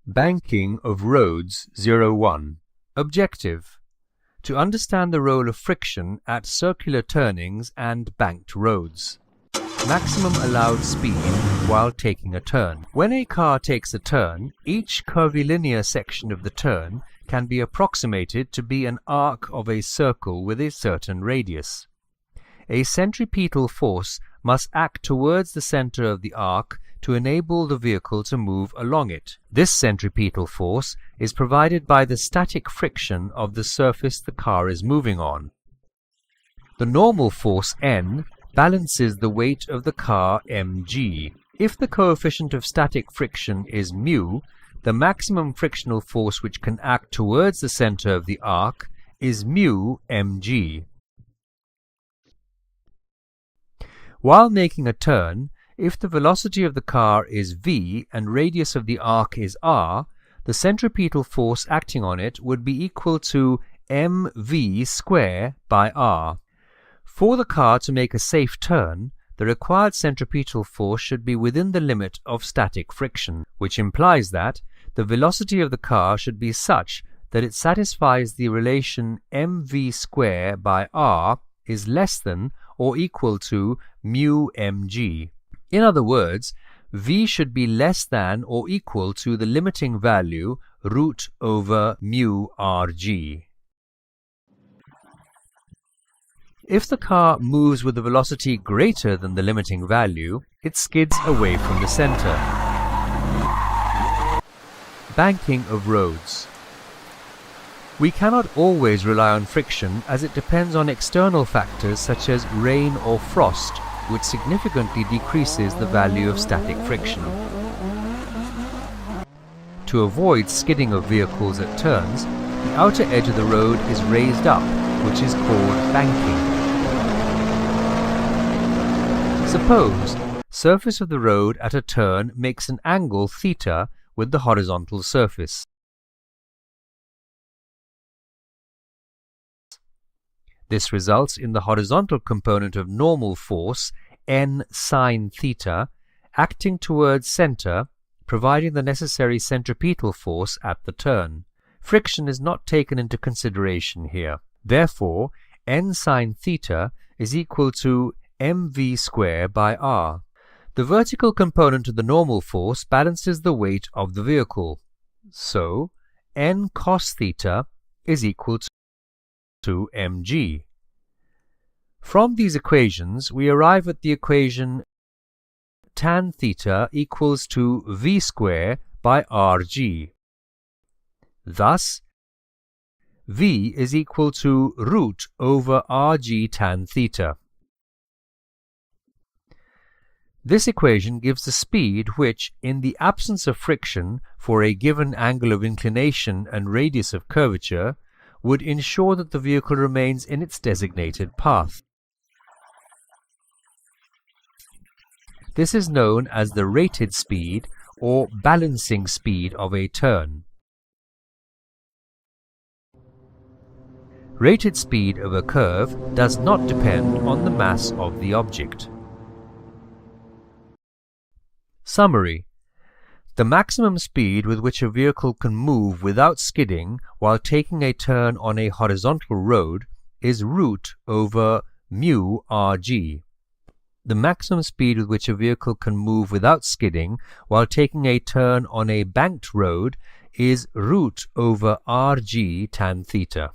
Banking of roads 01. Objective: to understand the role of friction at circular turnings and banked roads. Maximum allowed speed while taking a turn. When a car takes a turn, each curvilinear section of the turn can be approximated to be an arc of a circle with a certain radius. A centripetal force must act towards the center of the arc to enable the vehicle to move along it. This centripetal force is provided by the static friction of the surface the car is moving on. The normal force N balances the weight of the car mg. If the coefficient of static friction is mu, the maximum frictional force which can act towards the center of the arc is mu mg. While making a turn, if the velocity of the car is v and radius of the arc is r, the centripetal force acting on it would be equal to mv square by r. For the car to make a safe turn, the required centripetal force should be within the limit of static friction, which implies that the velocity of the car should be such that it satisfies the relation mv square by r is less than or equal to mu mg. In other words, v should be less than or equal to the limiting value root over mu rg. If the car moves with a velocity greater than the limiting value, it skids away from the center. Banking of roads. We cannot always rely on friction as it depends on external factors such as rain or frost, which significantly decreases the value of static friction. To avoid skidding of vehicles at turns, the outer edge of the road is raised up, which is called banking. Suppose surface of the road at a turn makes an angle theta with the horizontal surface. This results in the horizontal component of normal force n sine theta acting towards center, providing the necessary centripetal force at the turn. Friction is not taken into consideration here. Therefore, n sine theta is equal to mv square by r. The vertical component of the normal force balances the weight of the vehicle. So, n cos theta is equal to mg. From these equations, we arrive at the equation tan theta equals to v square by rg. Thus, v is equal to root over rg tan theta. This equation gives the speed which, in the absence of friction for a given angle of inclination and radius of curvature, would ensure that the vehicle remains in its designated path. This is known as the rated speed or balancing speed of a turn. Rated speed of a curve does not depend on the mass of the object. Summary: the maximum speed with which a vehicle can move without skidding while taking a turn on a horizontal road is root over mu rg. The maximum speed with which a vehicle can move without skidding while taking a turn on a banked road is root over rg tan theta.